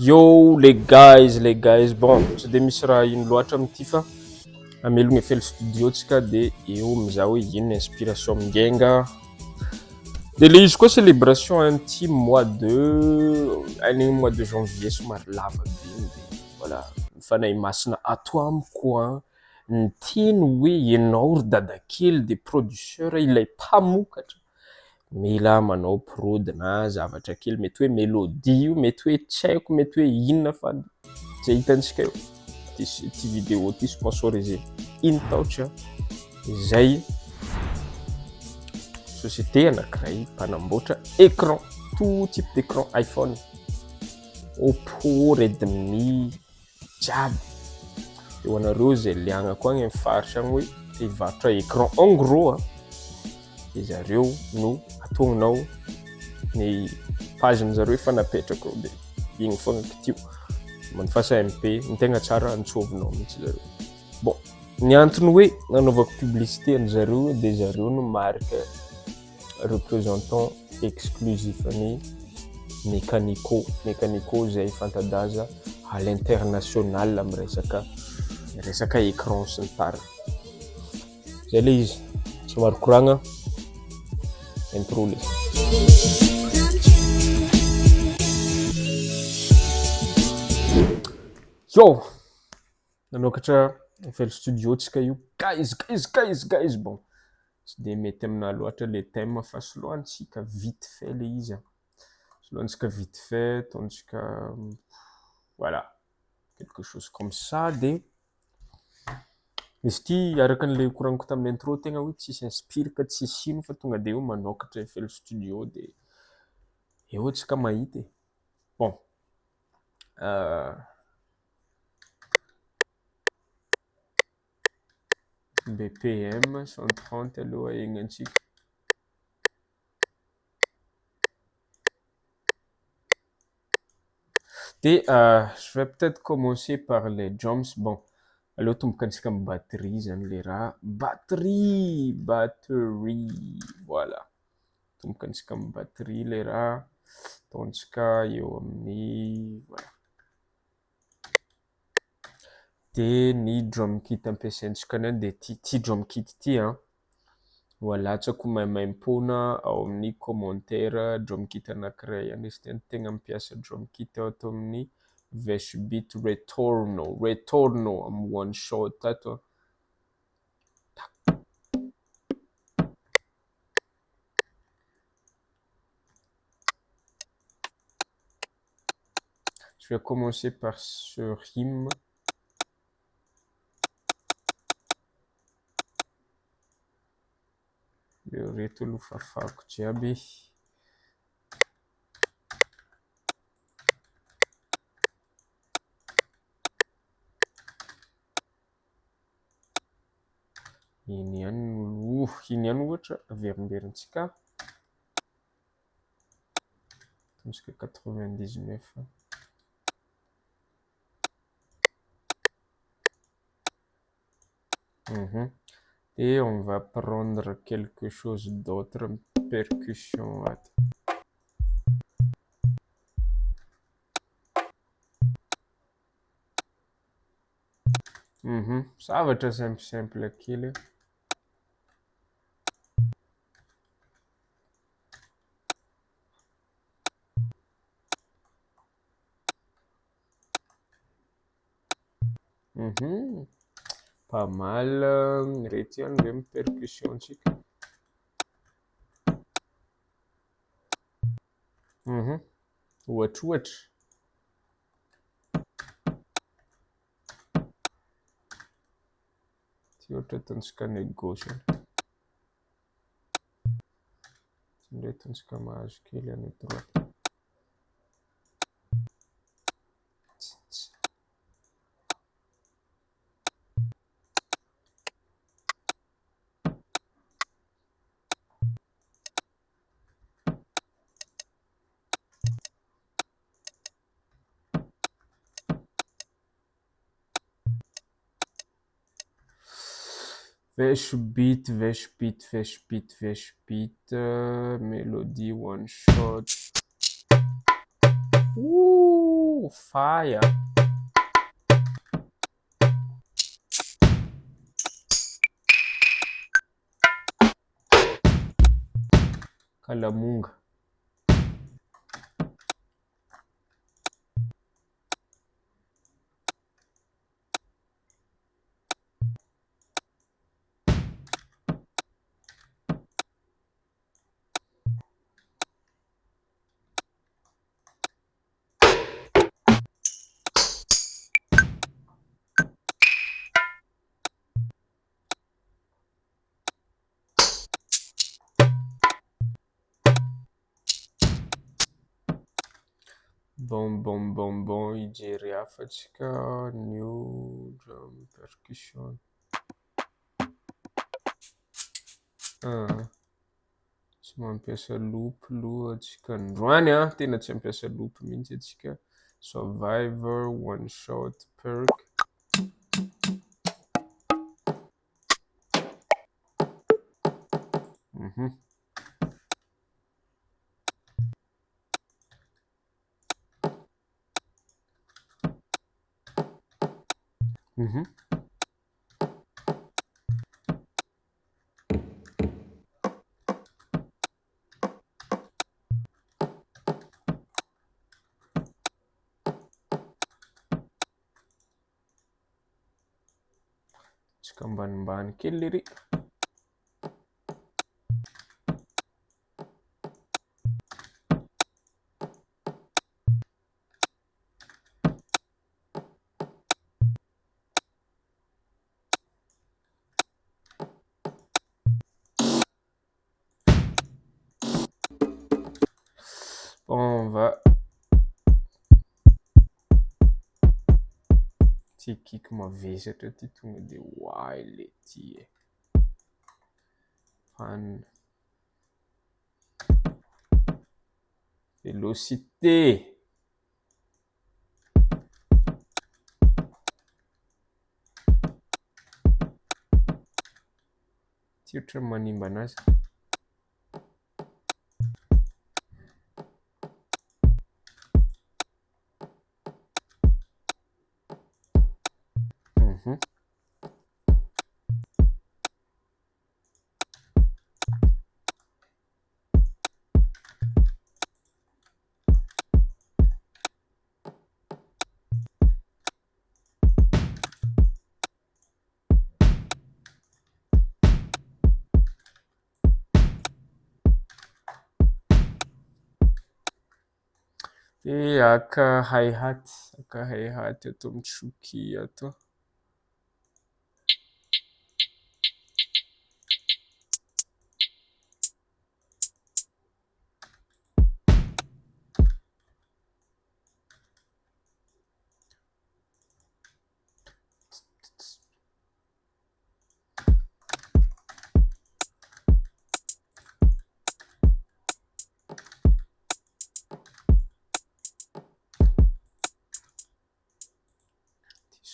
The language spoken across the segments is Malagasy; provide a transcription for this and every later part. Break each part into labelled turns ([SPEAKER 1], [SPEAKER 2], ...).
[SPEAKER 1] Yo les guys, bon tsy de misy raha ino loatra amity fa amelogna FL Studiotsika de eo mizaha hoe ino inspiration migenga de le izy koa célébration anty mois de janvier somary lava be de voilà mifanahy masina ato amiko ny tiany hoe ianao ry Dada Khely de producteur ilay mpamokatra mila manao prod na zavatra kely mety hoe mélodie io mety hoe tsy haiko mety hoe inona fa zay hitantsika eo ty vidéo ty sponsorisé intouch zay société anankiray mpanamboatra écran tout type d'écran iPhone, Oppo, Redmi jiaby eo anareo zay liagna koa agny faritra agny hoe hivarotra écran en gros de zareo no atognonao ny page zareo efa napetraka de igny fogna kitio manifasa MP ny tegna tsara antsovinao mihitsy zareo. Bon ny antony hoe nanaovako publicité any zareo de zareo no marque représentant exclusif ny mécanico zay fantadaza à l'international am resaka écran sy ny tariny zay le izy somary koragna intro le yo nanokatra FL Studiotsika io guys bon tsy de mety amina loatra le thème fa soloantsika vite fait le izy soloantsika vite fait ataontsika voilà quelque chose comme ça de izy ty araka an'le koragniko tamin'ny intro tegna hoe tsisy inspiraka tsisy ino fa tonga de eo manokatra FL Studio de eo tsika mahita bon BPM 130 aloha egnansika de je vais peut-être commencer par les drums. Bon aloha tomboka antsika amin'ny batterie zany le raha batterie voilà tomboka antsika amin'ny batterie le raha ataontsika eo amin'ny voilà de ny drum kit ampiasaintsika nany de ty drum kit ty walatsako maimaim-pona ao amin'ny commentaire drum kit anankiray izy tena tegna mampiasa drum kit ato amin'ny Vesh Beat Retorno amin'ny one shot ato je vais commencer par ce rime. Le reto aloha fafako jiaby iny ihany ohatra averimberintsika ataontsika 99 et on va prendre quelque chose d'autre, percussion. Ça va être simple Khely. Pas mal retiens même percussion tsika ohatra ty ohatra ataontsika ny gauche ty ndray ataontsika mahazo kely any droite Vesh beat, Melody one shot. Ouh. Oh, fire. Kalamunga. Bon, ijery afatsika new drum percussion. Tsy mampiasa loop lohatsika androany tena tsy mampiasa loop mihitsy atsika. Survivor, one shot, perk. Tsika ambanimbany kely lery. Bon, on va ty kick mavesatra ty tonga de wild ty fan vélocité. Ty ohatra manimba anazy. E aka hi-hat atao mitsoky atao.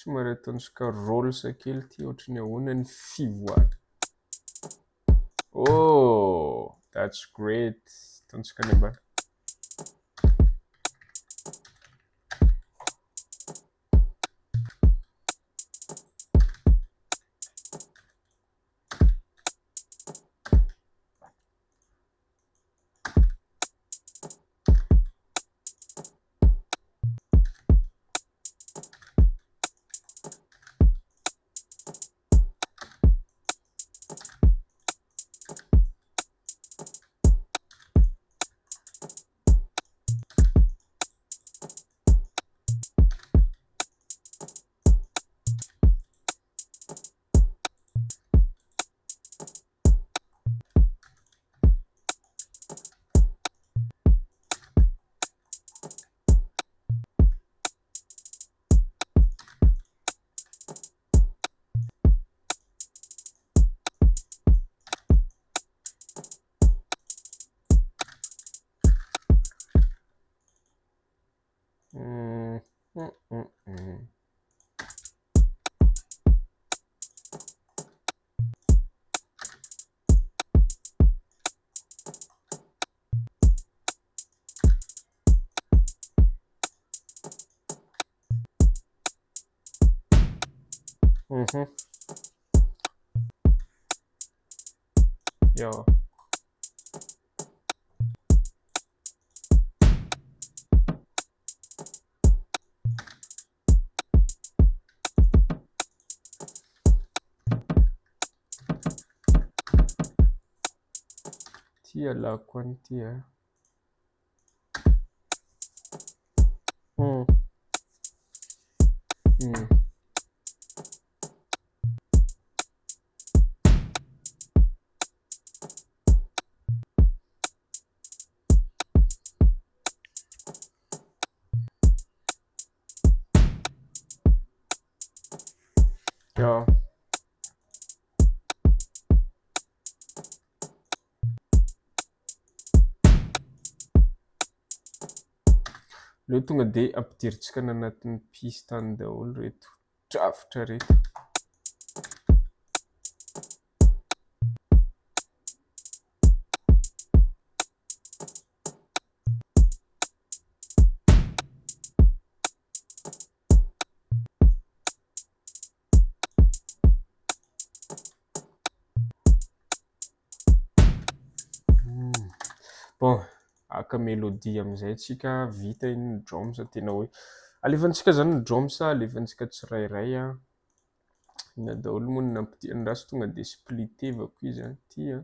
[SPEAKER 1] Somary ataontsika rolls kely ty ohatrany ahoana ny fivoara. Oh, that's great. Ataontsika any ambany. Mhm. Ja. Tia la quantia. Mm. Mm. Ja. Leo tonga de ampidiritsika ny anatin'ny piste any daholo reto drafitra reto. Bon, aka melody am'izay antsika vita iny ny drums tena hoe alefantsika zany ny drums alefantsika tsirairay a. Ina daholo moa ny nampidiriny raha sy tonga de splitevako izy a ty a.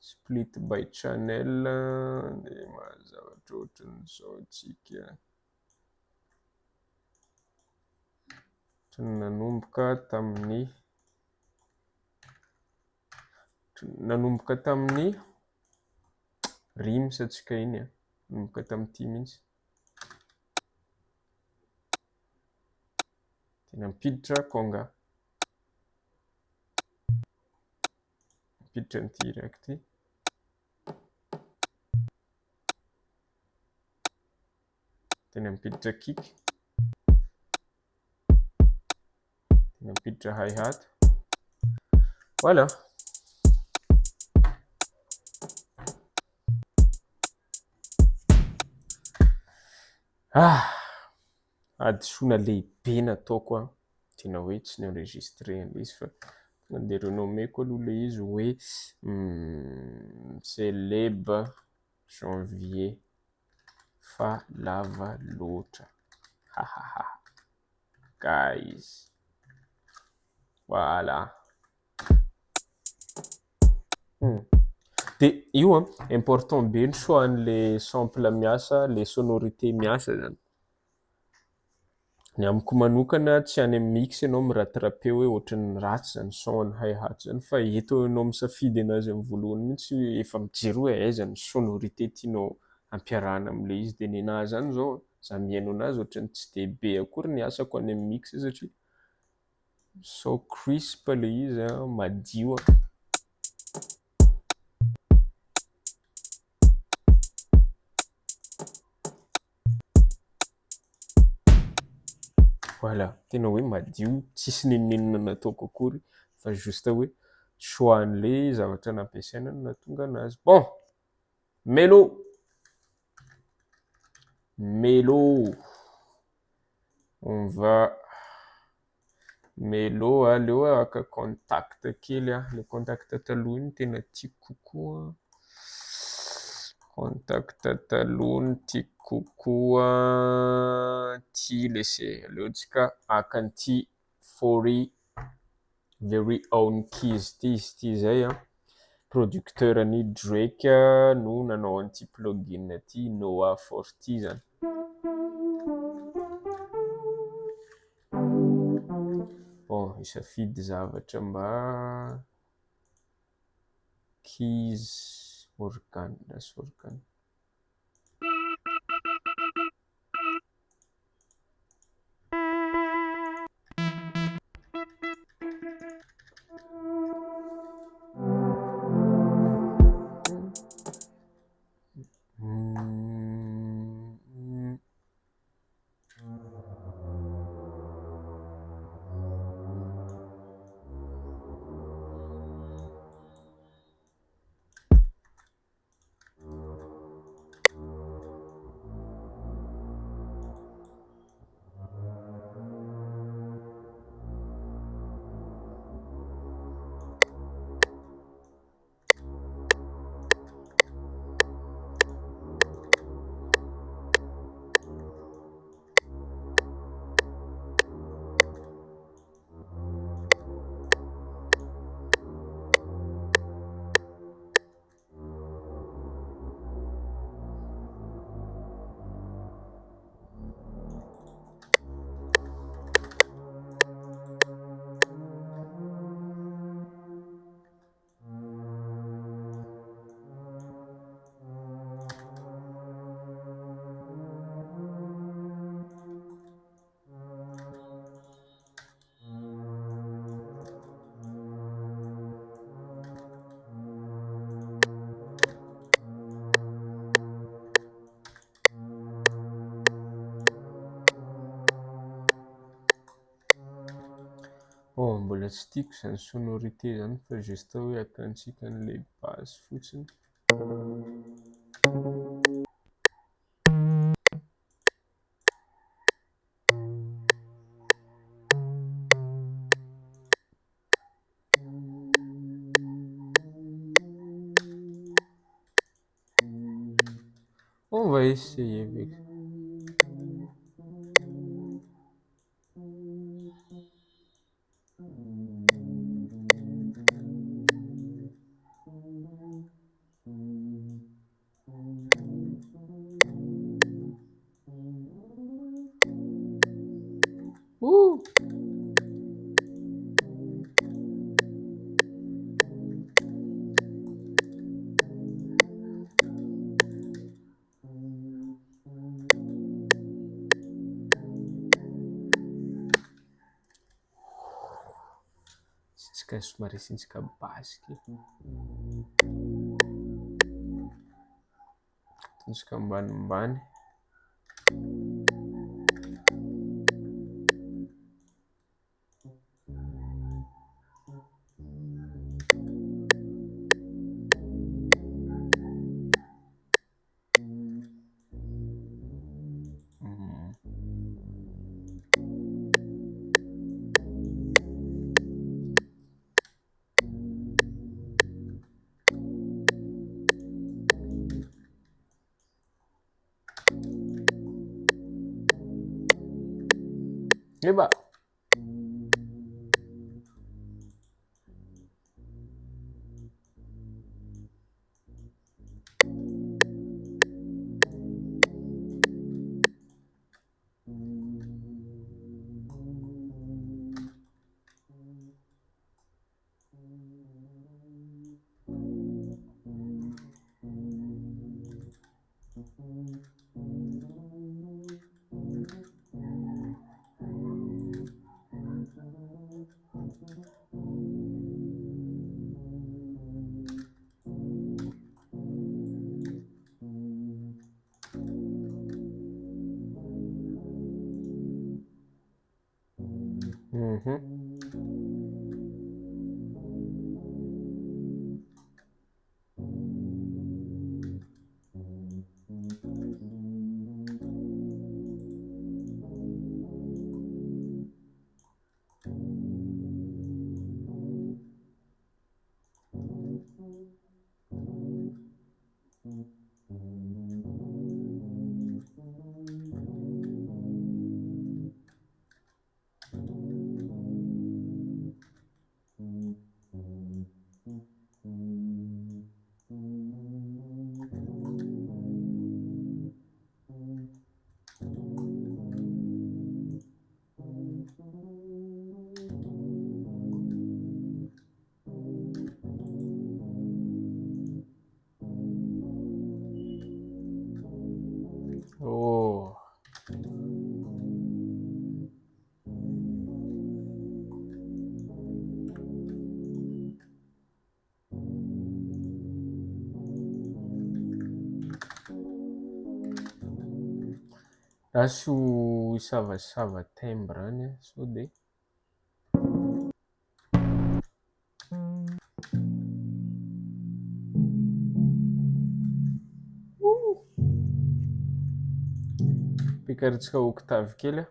[SPEAKER 1] Split by channel de mahazavatra ohatran'izao antsika. Nanomboka tamin'ny rims atsika iny a. Nanomboka tamin'ity mihitsy. Tena mipiditra conga. Mipiditra ny direct. Tena mipiditra kick. Tena mipiditra hi-hat. Voilà. Adisoana lehibe nataoko a. Tena hoe tsy ny enregistré an'ilay izy fa tonga de renommeko aloha le izy hoe célèbre janvier fa lava loatra. Guys. Voilà. De io a important be ny choix-n'le sample miasa, le sonorité miasa zany. Ny amiko manokana tsy any amin'ny mix ianao miratrapé hoe ohatran'ny ratsy zany son ny hi-hat zany fa eto ianao misafidy anazy amin'ny voalohany mihitsy hoe efa mijery hoe aiza ny sonorité tianao ampiarahana am'le izy de nenazy zany zao za mihaino anazy ohatran'ny tsy de be akory ny asako any amin'ny mix satria so crisp le izy a, madio a. Voilà, tena hoe madio, tsisy neninenina nataoko akory fa juste hoe choix-n'le zavatra nampiasaina no nahatonga anazy. Bon, mélo. On va mélo aleo aka contact kely a. Le contact taloha iny tena tiako kokoa. Contact taloha ny tiako kokoa. Ty lesy aleotsika aka an'ty Fory very own keys ty izy ty zay a. Producteur any Drake no nanao an'ty plugin ty Noah Forty zany. Bon, isafidy zavatra mba keys organ, that's organ. Oh, mbola tsy tiako izany sonorité zany fa juste hoe ataontsika an'ilay basse fotsiny. On va essayer avec. Ouh! Sintsika somary sintsika basiky. Sintsika ambanimbany. Eba! Oh. Aso isavasava timbre any sao de pikaritsika octave kely a.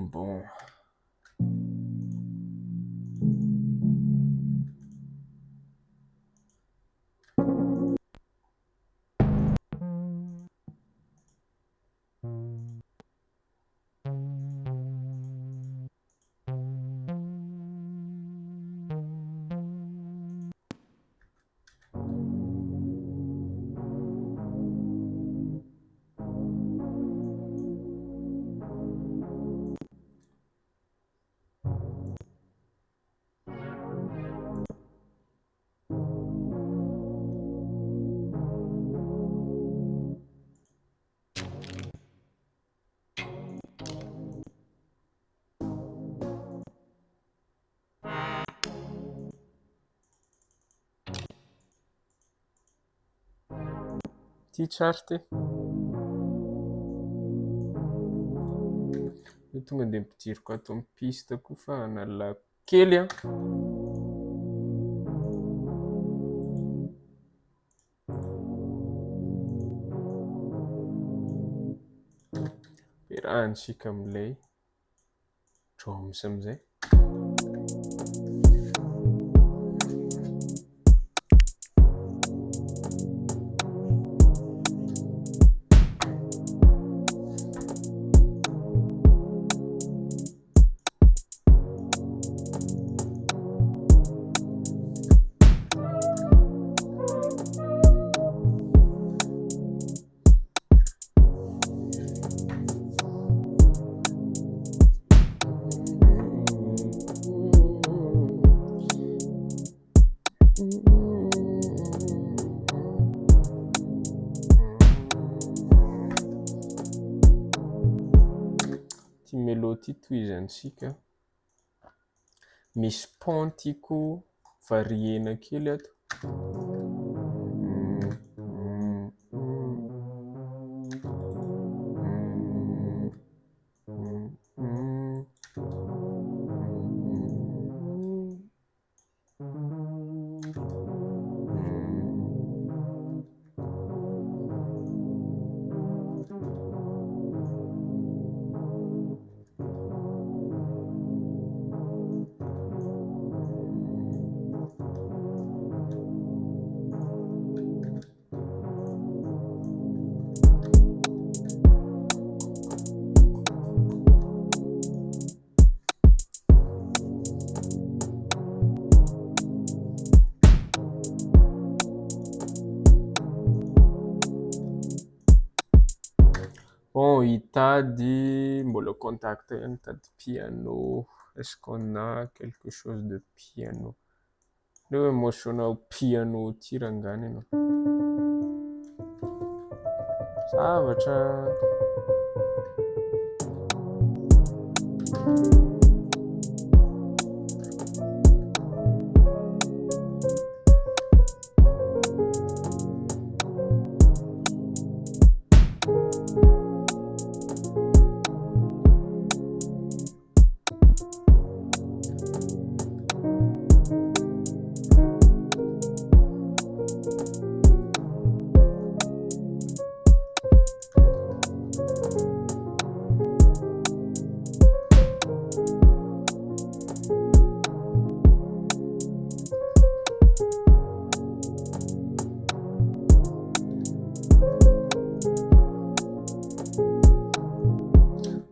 [SPEAKER 1] Bon. ty tsara ty. Tonga de mpidiriko ato amin'ny piste koa fa analako kely a. Ampiarahansika amin'ilay drums amin'izay. Ty mélodie toy izy ansika. Misy pont tiako variena kely ato. Bon, hitady mbola contact ihany hitady piano. Est-ce qu'on a quelque chose de piano? Le emotional piano ty rangany ianao. Zavatra.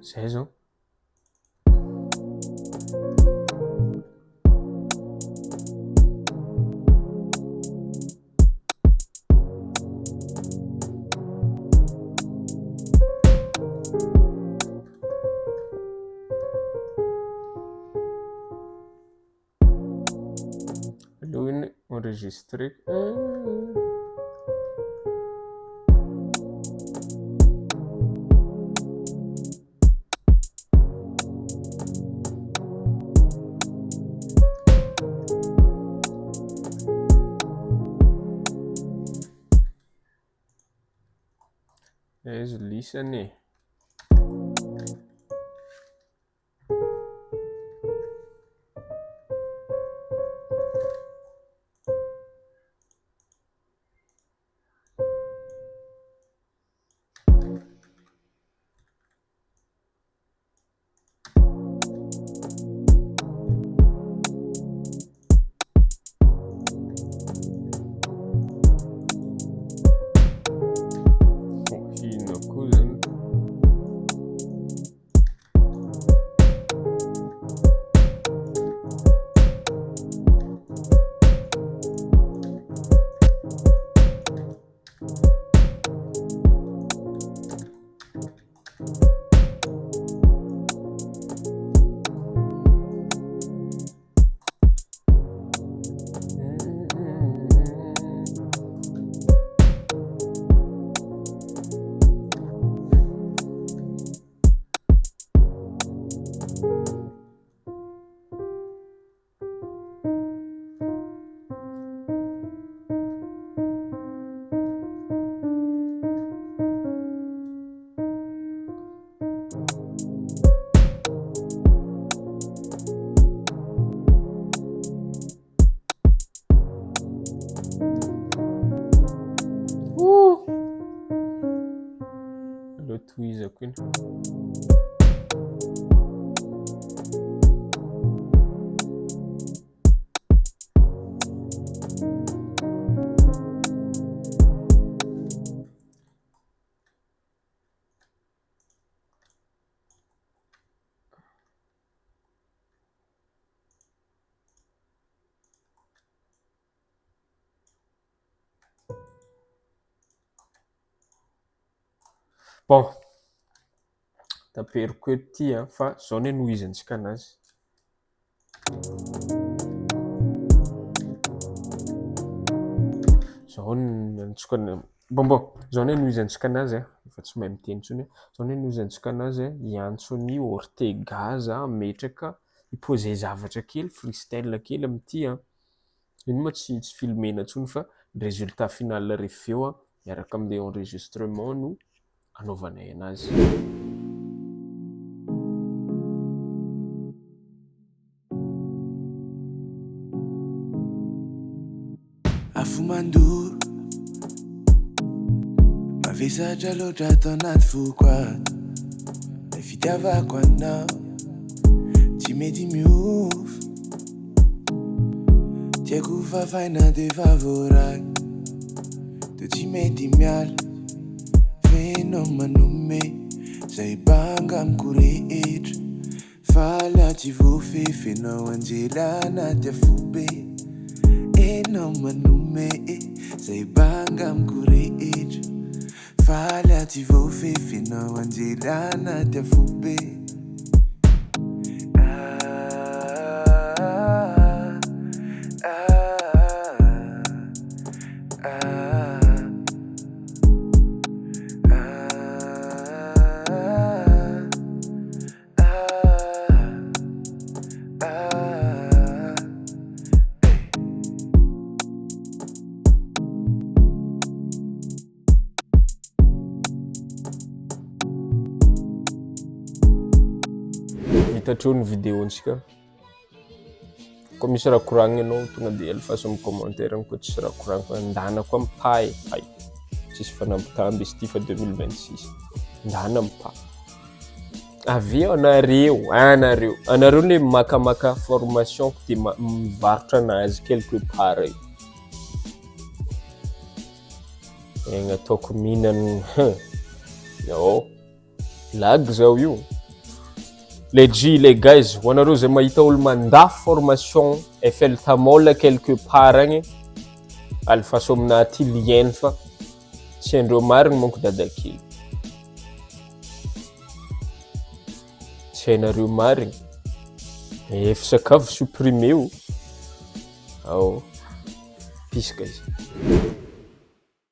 [SPEAKER 1] Zay zao. Alohany enregistré. Let's listen. Hino koa zany. fahaizako iny. Bon, taperiko eto ty fa zao ny anohizantsika anazy. Zao ny antsika zao ny anohizantsika anazy efa tsy mahay miteny intsony. Zao ny anohizantsika anazy i-Anthony Ortega ametraka hipôze zavatra kely freestyle kely amin'ity iny moa tsy filmena intsony fa résultat final rehefa eo miaraka amin'ny enregistrement no anaovanay anazy.
[SPEAKER 2] Afo mandoro mavesatra loatra atao anaty foko ato. Ny fitiavako anao tsy mety miofo, tiako fafaina de favoragny de tsy mety miala. Fenao manome zay banga amiko rehetra, faly aty voafefenao anjela anaty afobe. Enao manome zay banga amiko rehetra, faly aty voafefenao anjela anaty afobe.
[SPEAKER 1] Hitatro ny vidéontsika. Koa misy raha koragna ianao tonga de alefaso amin'ny commentaire koa tsisy raha koragna ndana koa mipay. Tsisy fanambitamby izy ty fa 2026. Ndana mipay. Aveo anareo le makamaka formation de mivarotra anazy quelque part. Egna ataoko mihinana lag zao io. Les guys, ho anareo zay mahita olo mandafy formation Eiffel Tamol quelque part agny, alefaso amina ty lien fa tsy andreo marigny manko Dada Khely. Tsy hainareo marigny. Efa sakafo supprimé o. Peace guys.